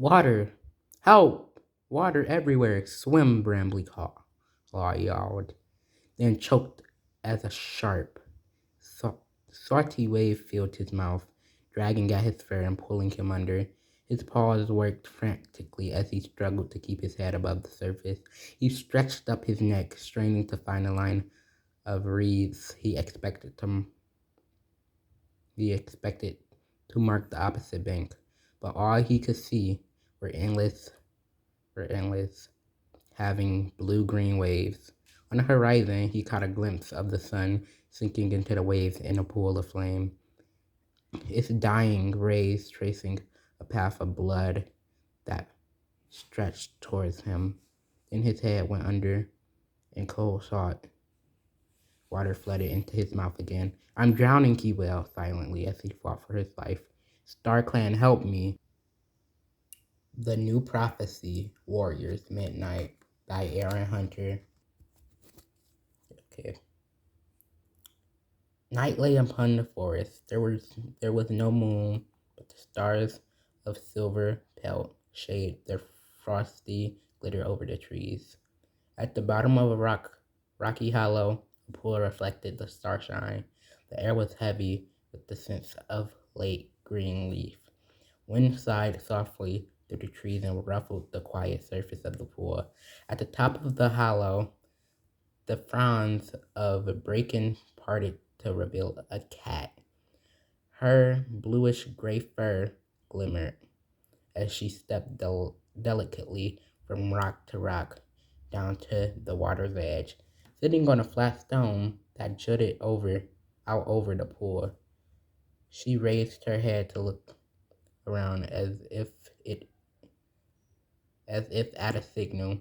Water! Help! Water everywhere! Swim, Brambly Claw yelled, then choked as a sharp, salty wave filled his mouth, dragging at his fur and pulling him under. His paws worked frantically as he struggled to keep his head above the surface. He stretched up his neck, straining to find a line of reeds he expected to mark the opposite bank, but all he could see were endless, having blue-green waves. On the horizon, he caught a glimpse of the sun sinking into the waves in a pool of flame, its dying rays tracing a path of blood that stretched towards him. Then his head went under, and cold salt water flooded into his mouth again. "I'm drowning," he wailed silently as he fought for his life. "StarClan, help me." The New Prophecy Warriors Midnight by Aaron Hunter. Okay. Night lay upon the forest. There was no moon, but the stars of silver pelt shade their frosty glitter over the trees. At the bottom of a rocky hollow, a pool reflected the starshine. The air was heavy with the scent of late green leaf. Wind sighed softly through the trees and ruffled the quiet surface of the pool. At the top of the hollow, the fronds of a bracken parted to reveal a cat. Her bluish-gray fur glimmered as she stepped delicately from rock to rock down to the water's edge. Sitting on a flat stone that jutted out over the pool, she raised her head to look around as if at a signal.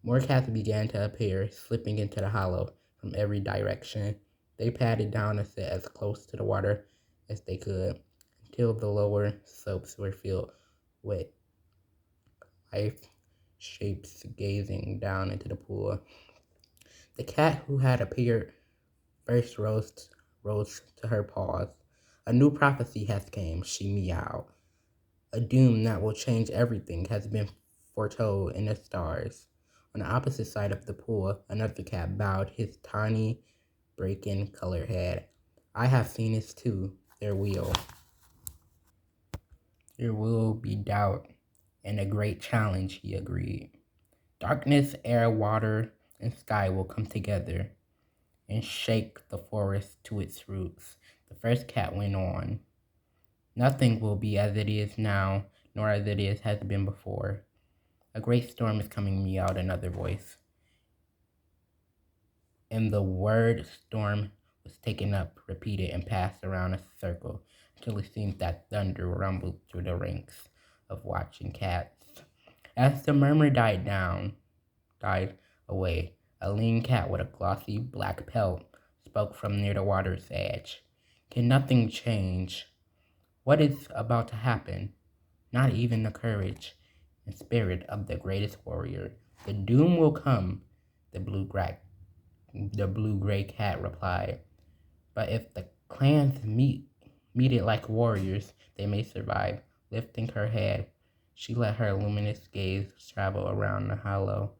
More cats began to appear, slipping into the hollow from every direction. They padded down to sit as close to the water as they could, until the lower slopes were filled with life shapes gazing down into the pool. The cat who had appeared first rose to her paws. "A new prophecy has come," she meowed. "A doom that will change everything has been foretold in the stars." On the opposite side of the pool, another cat bowed his tiny, bracken-colored head. "I have seen this too. There will be doubt and a great challenge," he agreed. "Darkness, air, water, and sky will come together and shake the forest to its roots." The first cat went on. "Nothing will be as it is now, nor as it has been before. A great storm is coming," meowed another voice. And the word storm was taken up, repeated, and passed around a circle until it seemed that thunder rumbled through the ranks of watching cats. As the murmur died away, a lean cat with a glossy black pelt spoke from near the water's edge. "Can nothing change what is about to happen? Not even the courage and spirit of the greatest warrior. The doom will come," the blue-gray cat replied. "But if the clans meet it like warriors, they may survive." Lifting her head, she let her luminous gaze travel around the hollow.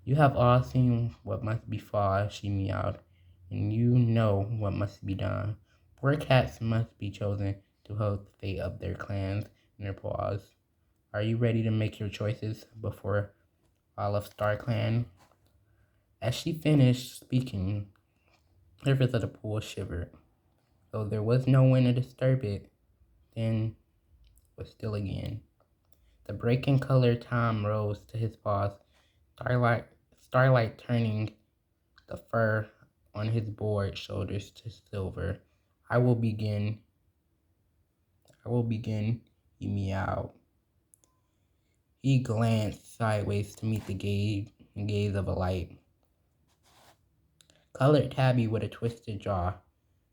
"You have all seen what must befall," she meowed, "and you know what must be done. 4 cats must be chosen to hold the fate of their clans in their paws. Are you ready to make your choices before all of StarClan?" As she finished speaking, the surface of the pool shivered. Though there was no wind to disturb it, then was still again. The bracken-colored Tom rose to his paws, starlight turning the fur on his broad shoulders to silver. I will begin, he meowed. He glanced sideways to meet the gaze of a light colored tabby with a twisted jaw.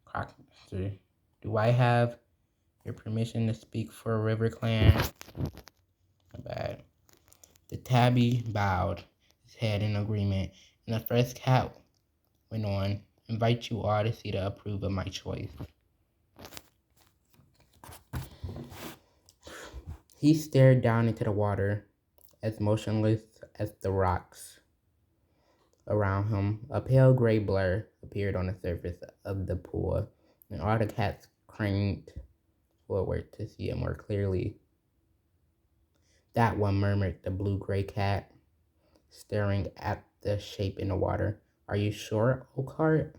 "Crockster, do I have your permission to speak for River Clan?" My bad. The tabby bowed his head in agreement, and the first cat went on. "Invite you all to see to approve of my choice." He stared down into the water, as motionless as the rocks around him. A pale gray blur appeared on the surface of the pool, and all the cats craned forward to see it more clearly. That one, murmured the blue-gray cat, staring at the shape in the water. Are you sure, Oakheart?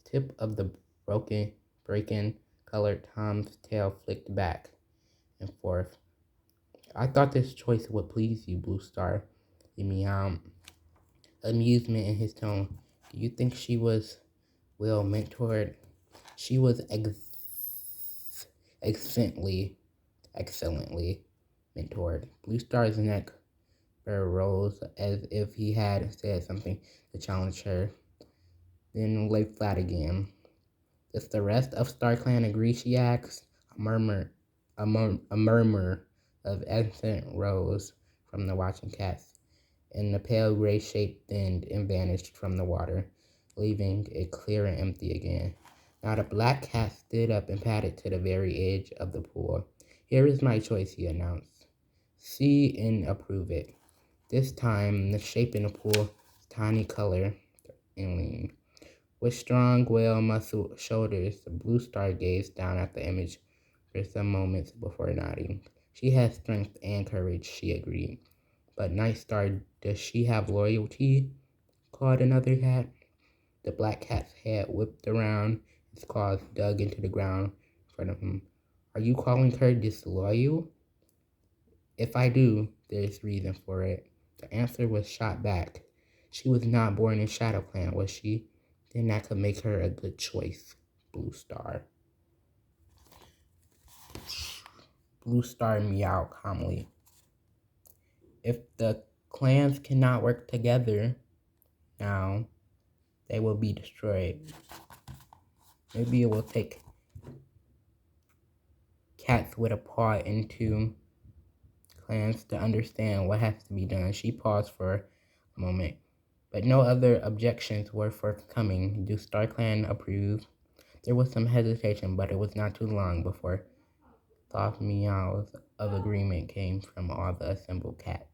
The tip of the breaking colored Tom's tail flicked back and forth. I thought this choice would please you, Blue Star. He meowed, amusement in his tone. Do you think she was well mentored? She was excellently mentored. Blue Star's neck rose as if he had said something to challenge her, then lay flat again. Does the rest of StarClan agree? She asked. A murmur of accent rose from the watching cats, and the pale gray shape thinned and vanished from the water, leaving it clear and empty again. Now the black cat stood up and padded to the very edge of the pool. Here is my choice, he announced. See and approve it. This time, the shape in the pool, tiny color and lean. With strong, well-muscled shoulders, the Blue Star gazed down at the image for some moments before nodding. She has strength and courage, she agreed. But Night Star, does she have loyalty? Called another cat. The black cat's head whipped around, its claws dug into the ground in front of him. Are you calling her disloyal? If I do, there's reason for it. The answer was shot back. She was not born in Shadow Clan, was she? Then that could make her a good choice, Blue Star. Blue Star meowed calmly. If the clans cannot work together now, they will be destroyed. Maybe it will take cats with a paw into clans to understand what has to be done. She paused for a moment, but no other objections were forthcoming. Do StarClan approve? There was some hesitation, but it was not too long before soft meows of agreement came from all the assembled cats.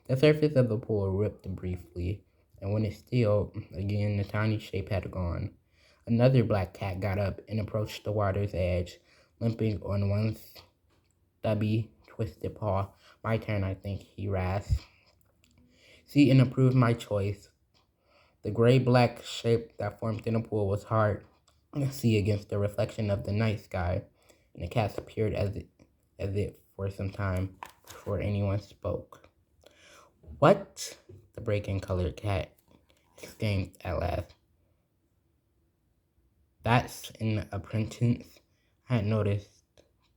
The surface of the pool ripped briefly, and when it stilled again, the tiny shape had gone. Another black cat got up and approached the water's edge, limping on one stubby, twisted paw. My turn, I think, he rasped. See and approve my choice. The gray-black shape that formed in the pool was hard to see against the reflection of the night sky, and the cats appeared as it for some time before anyone spoke. What? The breaking-colored cat exclaimed at last. That's an apprentice? I had noticed.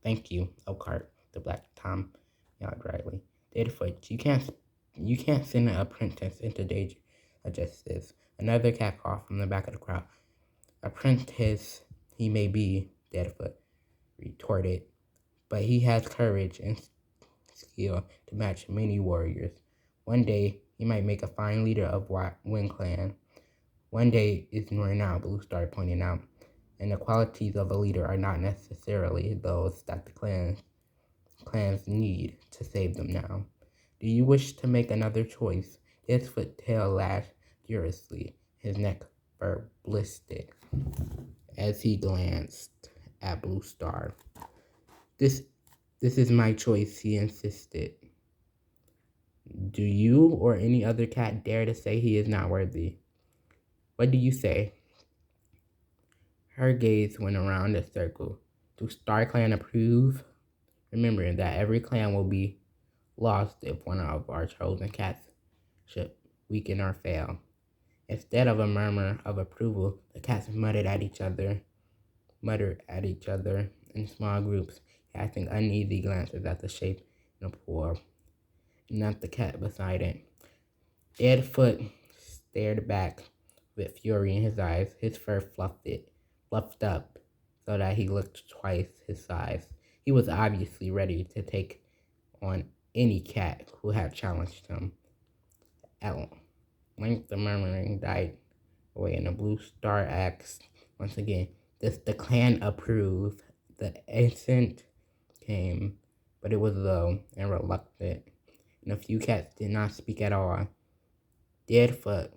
Thank you, Elkhart, the black Tom yelled dryly. Deadfoot, you can't send an apprentice into danger such as this. Another cat coughed from the back of the crowd. Apprentice he may be, Deadfoot retorted, but he has courage and skill to match many warriors. One day, he might make a fine leader of Wind Clan. One day is near now, Blue Star pointed out, and the qualities of a leader are not necessarily those that the clans need to save them now. Do you wish to make another choice? His foot tail lashed furiously, his neck fur blistered as he glanced at Blue Star. This is my choice, he insisted. Do you or any other cat dare to say he is not worthy? What do you say? Her gaze went around the circle. Do StarClan approve? Remember that every clan will be lost if one of our chosen cats should weaken or fail. Instead of a murmur of approval, the cats muttered at each other in small groups, casting uneasy glances at the shape in the pool and at the cat beside it. Deadfoot stared back with fury in his eyes. His fur fluffed up so that he looked twice his size. He was obviously ready to take on any cat who had challenged him. At length, the murmuring died away, and the Blue Star asked once again, does the clan approve? The assent came, but it was low and reluctant, and a few cats did not speak at all. Deadfoot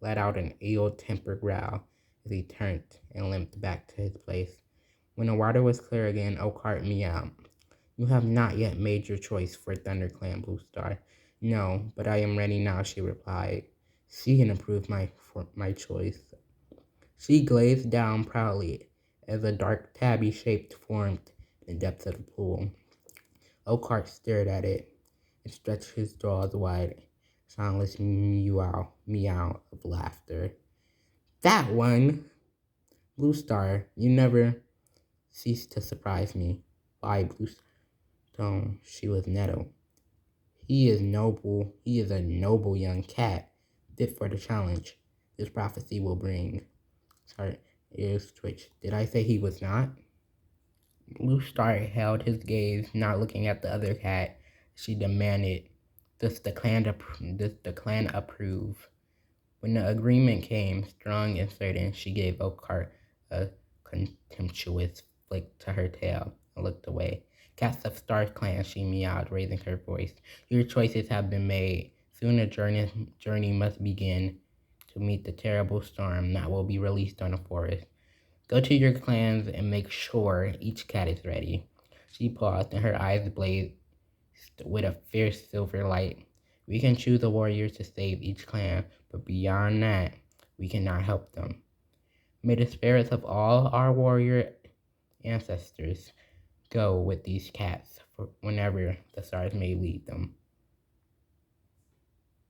let out an ill-tempered growl as he turned and limped back to his place. When the water was clear again, Oakheart meowed. You have not yet made your choice for ThunderClan, Blue Star. No, but I am ready now, she replied. See and approve my choice. She gazed down proudly as a dark tabby shape formed in the depths of the pool. Oakheart stared at it and stretched his jaws wide. Soundless meow of laughter. That one! Blue Star, you never cease to surprise me. Why, Blue Stone? She was nettled. He is noble. He is a noble young cat, fit for the challenge this prophecy will bring. Sorry, ears twitched. Did I say he was not? Blue Star held his gaze, not looking at the other cat. She demanded, does the clan approve? When the agreement came, strong and certain, she gave Oakheart a contemptuous flick to her tail and looked away. Cats of Star Clan, she meowed, raising her voice. Your choices have been made. Soon a journey must begin to meet the terrible storm that will be released on the forest. Go to your clans and make sure each cat is ready. She paused, and her eyes blazed with a fierce silver light. We can choose a warrior to save each clan, but beyond that, we cannot help them. May the spirits of all our warrior ancestors go with these cats for whenever the stars may lead them.